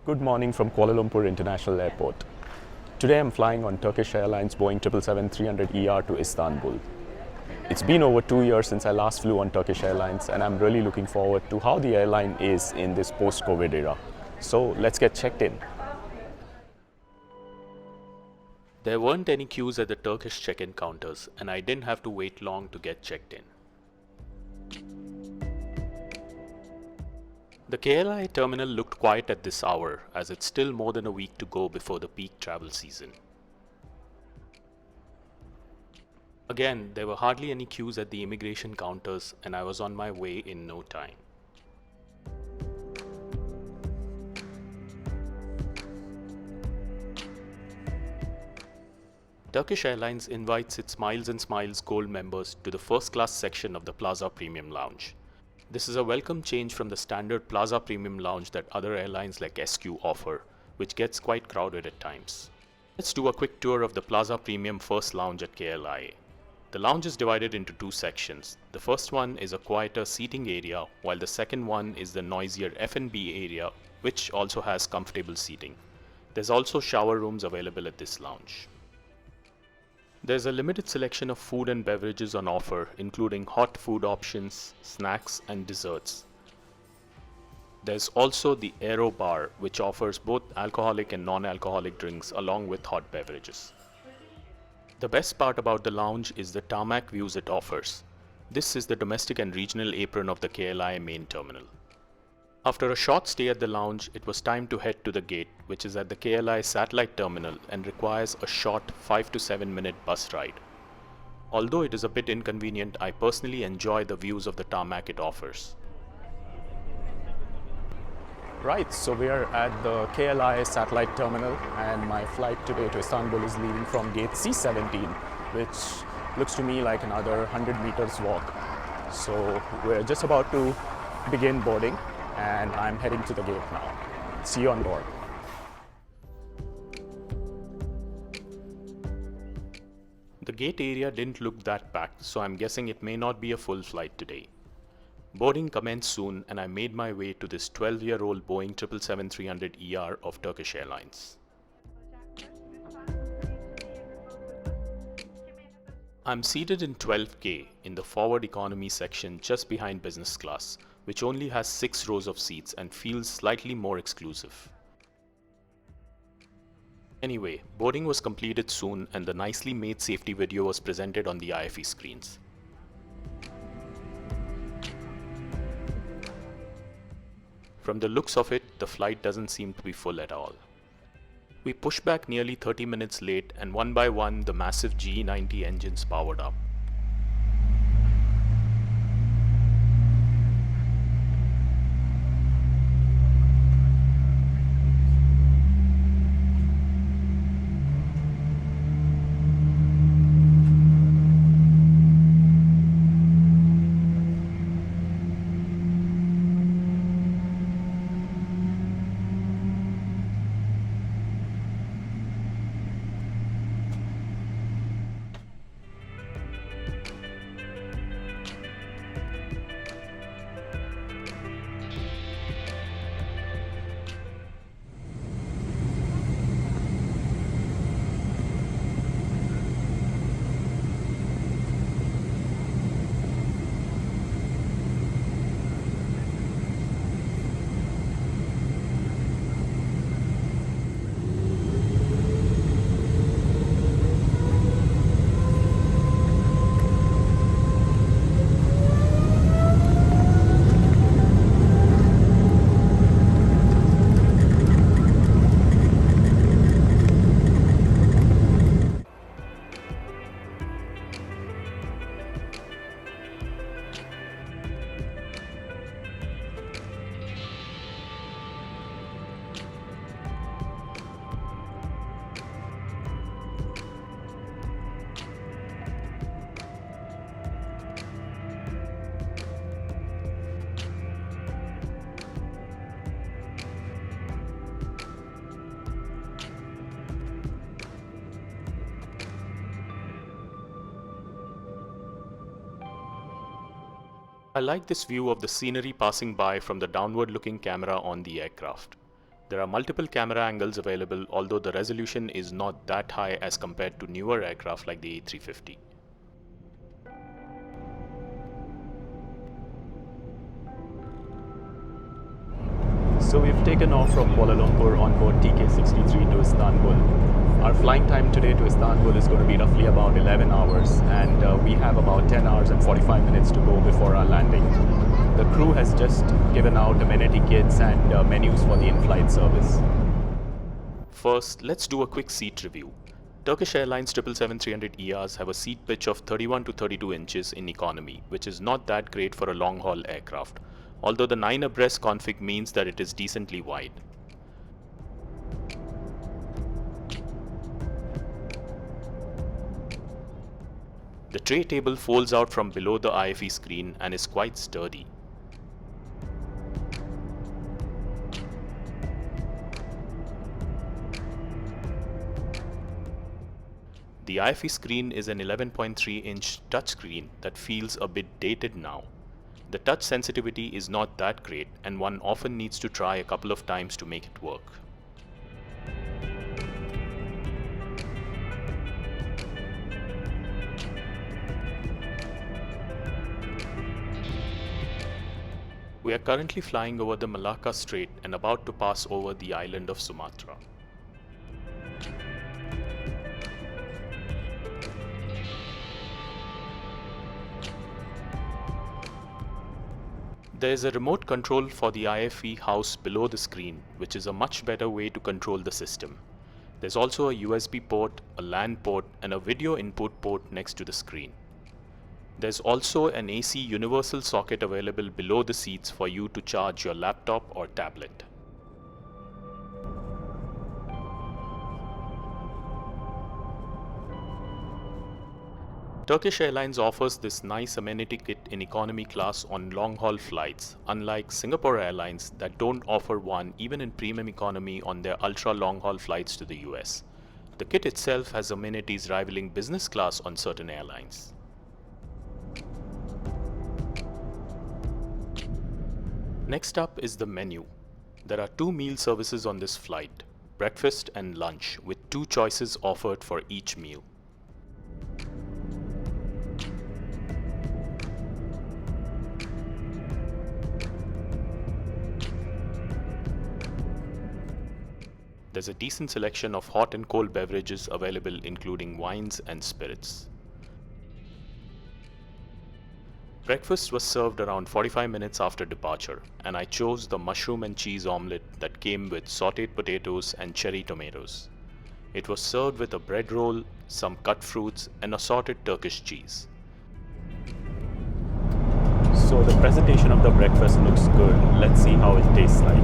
Good morning from Kuala Lumpur International Airport. Today I'm flying on Turkish Airlines Boeing 777-300ER to Istanbul. It's been over 2 years since I last flew on Turkish Airlines, and I'm really looking forward to how the airline is in this post-COVID era. So let's get checked in. There weren't any queues at the Turkish check-in counters, and I didn't have to wait long to get checked in. The KLIA terminal looked quiet at this hour, as it's still more than a week to go before the peak travel season. Again, there were hardly any queues at the immigration counters, and I was on my way in no time. Turkish Airlines invites its Miles and Smiles Gold members to the first class section of the Plaza Premium Lounge. This is a welcome change from the standard Plaza Premium Lounge that other airlines like SQ offer, which gets quite crowded at times. Let's do a quick tour of the Plaza Premium First Lounge at KLIA. The lounge is divided into two sections. The first one is a quieter seating area, while the second one is the noisier F&B area, which also has comfortable seating. There's also shower rooms available at this lounge. There's a limited selection of food and beverages on offer, including hot food options, snacks, and desserts. There's also the Aero Bar, which offers both alcoholic and non-alcoholic drinks along with hot beverages. The best part about the lounge is the tarmac views it offers. This is the domestic and regional apron of the KLIA main terminal. After a short stay at the lounge, it was time to head to the gate, which is at the KLIA satellite terminal and requires a short 5 to 7 minute bus ride. Although it is a bit inconvenient, I personally enjoy the views of the tarmac it offers. Right, so we are at the KLIA satellite terminal, and my flight today to Istanbul is leaving from gate C17, which looks to me like another 100 meters walk. So we're just about to begin boarding, and I'm heading to the gate now. See you on board. The gate area didn't look that packed, so I'm guessing it may not be a full flight today. Boarding commenced soon, and I made my way to this 12-year-old Boeing 777-300ER of Turkish Airlines. I'm seated in 12K in the forward economy section just behind business class, which only has 6 rows of seats and feels slightly more exclusive. Anyway, boarding was completed soon, and the nicely made safety video was presented on the IFE screens. From the looks of it, the flight doesn't seem to be full at all. We pushed back nearly 30 minutes late, and one by one the massive GE90 engines powered up. I like this view of the scenery passing by from the downward looking camera on the aircraft. There are multiple camera angles available, although the resolution is not that high as compared to newer aircraft like the A350. So we've taken off from Kuala Lumpur on board TK63 to Istanbul. Our flying time today to Istanbul is going to be roughly about 11 hours, and we have about 10 hours and 45 minutes to go before our landing. The crew has just given out amenity kits and menus for the in-flight service. First, let's do a quick seat review. Turkish Airlines 777-300ERs have a seat pitch of 31 to 32 inches in economy, which is not that great for a long-haul aircraft, although the 9 abreast config means that it is decently wide. The tray table folds out from below the IFE screen and is quite sturdy. The IFE screen is an 11.3-inch touchscreen that feels a bit dated now. The touch sensitivity is not that great, and one often needs to try a couple of times to make it work. We are currently flying over the Malacca Strait and about to pass over the island of Sumatra. There is a remote control for the IFE house below the screen, which is a much better way to control the system. There's also a USB port, a LAN port, and a video input port next to the screen. There's also an AC universal socket available below the seats for you to charge your laptop or tablet. Turkish Airlines offers this nice amenity kit in economy class on long-haul flights, unlike Singapore Airlines that don't offer one even in premium economy on their ultra-long-haul flights to the US. The kit itself has amenities rivaling business class on certain airlines. Next up is the menu. There are 2 meal services on this flight, breakfast and lunch, with 2 choices offered for each meal. There's a decent selection of hot and cold beverages available, including wines and spirits. Breakfast was served around 45 minutes after departure, and I chose the mushroom and cheese omelette that came with sautéed potatoes and cherry tomatoes. It was served with a bread roll, some cut fruits, and assorted Turkish cheese. So the presentation of the breakfast looks good. Let's see how it tastes like.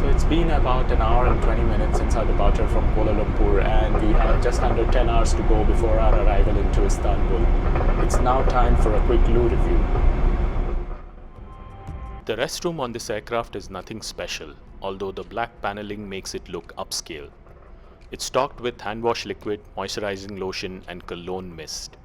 It's been about an hour and 20 minutes since our departure from Kuala Lumpur, and we have just under 10 hours to go before our arrival into Istanbul. It's now time for a quick loo review. The restroom on this aircraft is nothing special, although the black paneling makes it look upscale. It's stocked with hand wash liquid, moisturizing lotion, and cologne mist.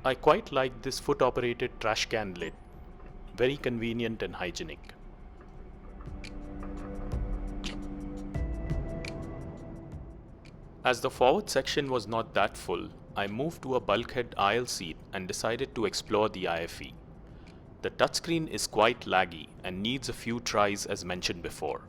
I quite like this foot-operated trash can lid. Very convenient and hygienic. As the forward section was not that full, I moved to a bulkhead aisle seat and decided to explore the IFE. The touchscreen is quite laggy and needs a few tries as mentioned before.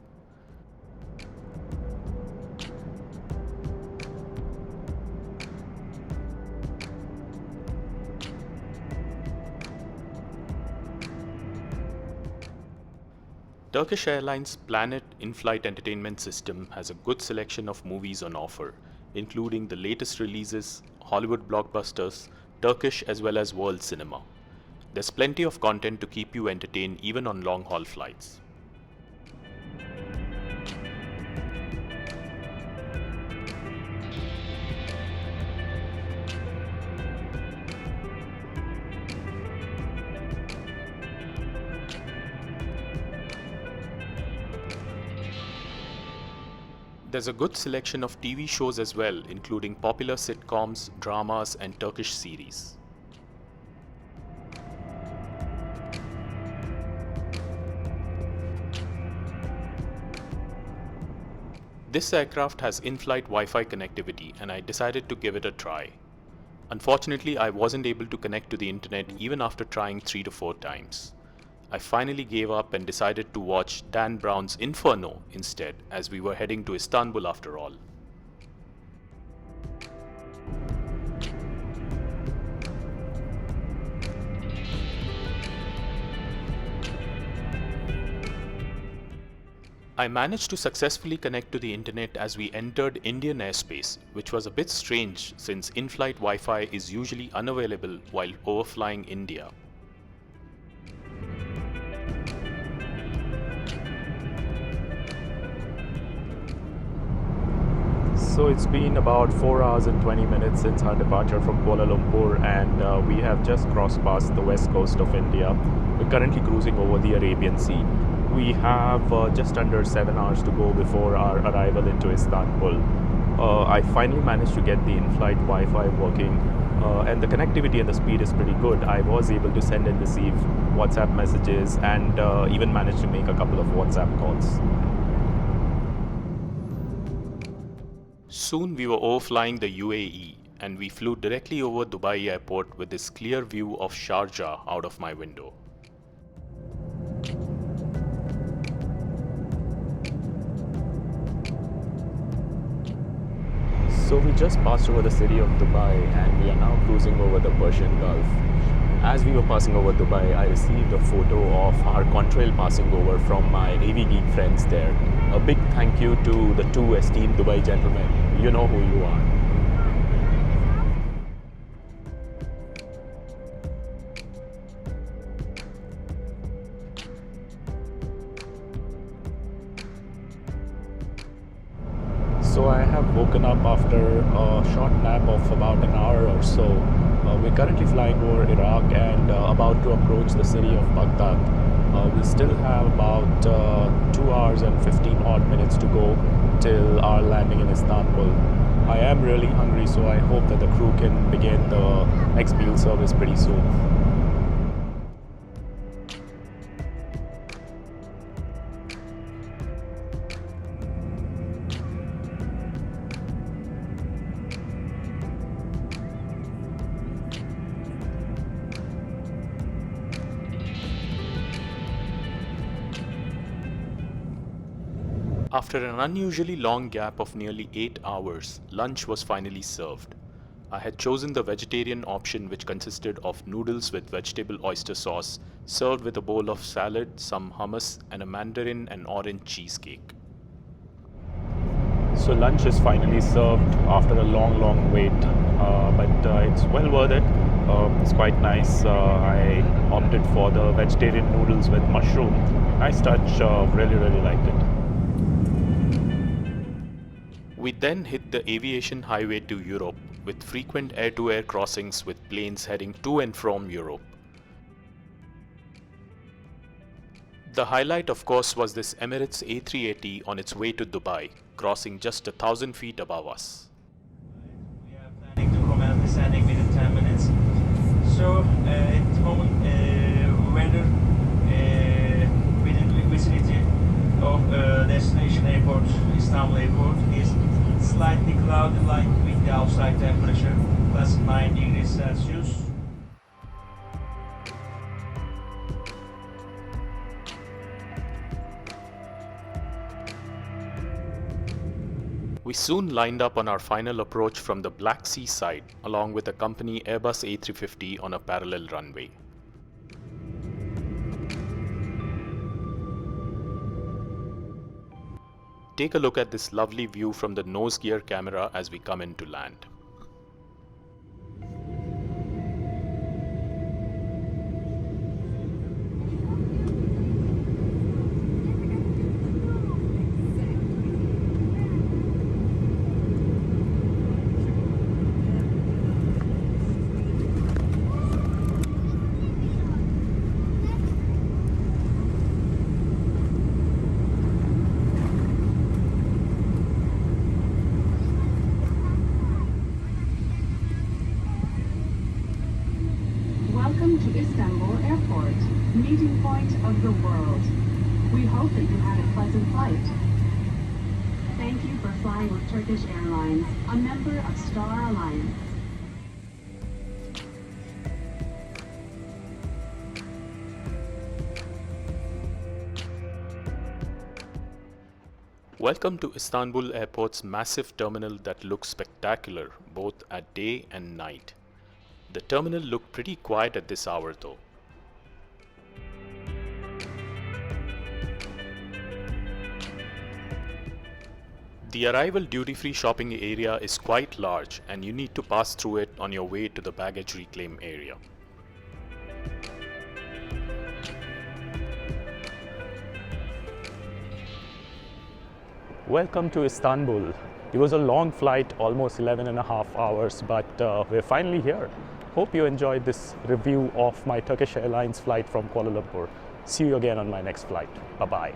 Turkish Airlines Planet in-flight entertainment system has a good selection of movies on offer, including the latest releases, Hollywood blockbusters, Turkish as well as world cinema. There's plenty of content to keep you entertained even on long-haul flights. There's a good selection of TV shows as well, including popular sitcoms, dramas, and Turkish series. This aircraft has in-flight Wi-Fi connectivity and I decided to give it a try. Unfortunately, I wasn't able to connect to the internet even after trying 3 to 4 times. I finally gave up and decided to watch Dan Brown's Inferno instead, as we were heading to Istanbul after all. I managed to successfully connect to the internet as we entered Indian airspace, which was a bit strange since in-flight Wi-Fi is usually unavailable while overflying India. So it's been about 4 hours and 20 minutes since our departure from Kuala Lumpur, and we have just crossed past the west coast of India. We're currently cruising over the Arabian Sea. We have just under 7 hours to go before our arrival into Istanbul. I finally managed to get the in-flight Wi-Fi working, and the connectivity and the speed is pretty good. I was able to send and receive WhatsApp messages and even managed to make a couple of WhatsApp calls. Soon we were overflying the UAE and we flew directly over Dubai airport with this clear view of Sharjah out of my window. So we just passed over the city of Dubai and we are now cruising over the Persian Gulf. As we were passing over Dubai, I received a photo of our contrail passing over from my AV Geek friends there. A big thank you to the two esteemed Dubai gentlemen. You know who you are. So I have woken up after a short nap of about an hour or so. We're currently flying over Iraq and about to approach the city of Baghdad. We still have about 2 hours and 15 odd minutes to go till our landing in Istanbul. I am really hungry, so I hope that the crew can begin the next meal service pretty soon. After an unusually long gap of nearly 8 hours, lunch was finally served. I had chosen the vegetarian option, which consisted of noodles with vegetable oyster sauce, served with a bowl of salad, some hummus, and a mandarin and orange cheesecake. So lunch is finally served after a long wait, but it's well worth it. It's quite nice. I opted for the vegetarian noodles with mushroom. Nice touch, really liked it. We then hit the aviation highway to Europe, with frequent air-to-air crossings with planes heading to and from Europe. The highlight, of course, was this Emirates A380 on its way to Dubai, crossing just 1,000 feet above us. We are planning to commence descending within 10 minutes. So, at the moment, weather within the vicinity of destination airport, Istanbul airport, is slightly cloudy, like with the outside temperature plus 9 degrees Celsius. We soon lined up on our final approach from the Black Sea side, along with a company Airbus A350 on a parallel runway. Take a look at this lovely view from the nose gear camera as we come in to land. flying with Turkish Airlines, a member of Star Alliance. Welcome to Istanbul Airport's massive terminal that looks spectacular both at day and night. The terminal looked pretty quiet at this hour though. The arrival duty-free shopping area is quite large and you need to pass through it on your way to the baggage reclaim area. Welcome to Istanbul. It was a long flight, almost 11.5 hours, but we're finally here. Hope you enjoyed this review of my Turkish Airlines flight from Kuala Lumpur. See you again on my next flight. Bye-bye.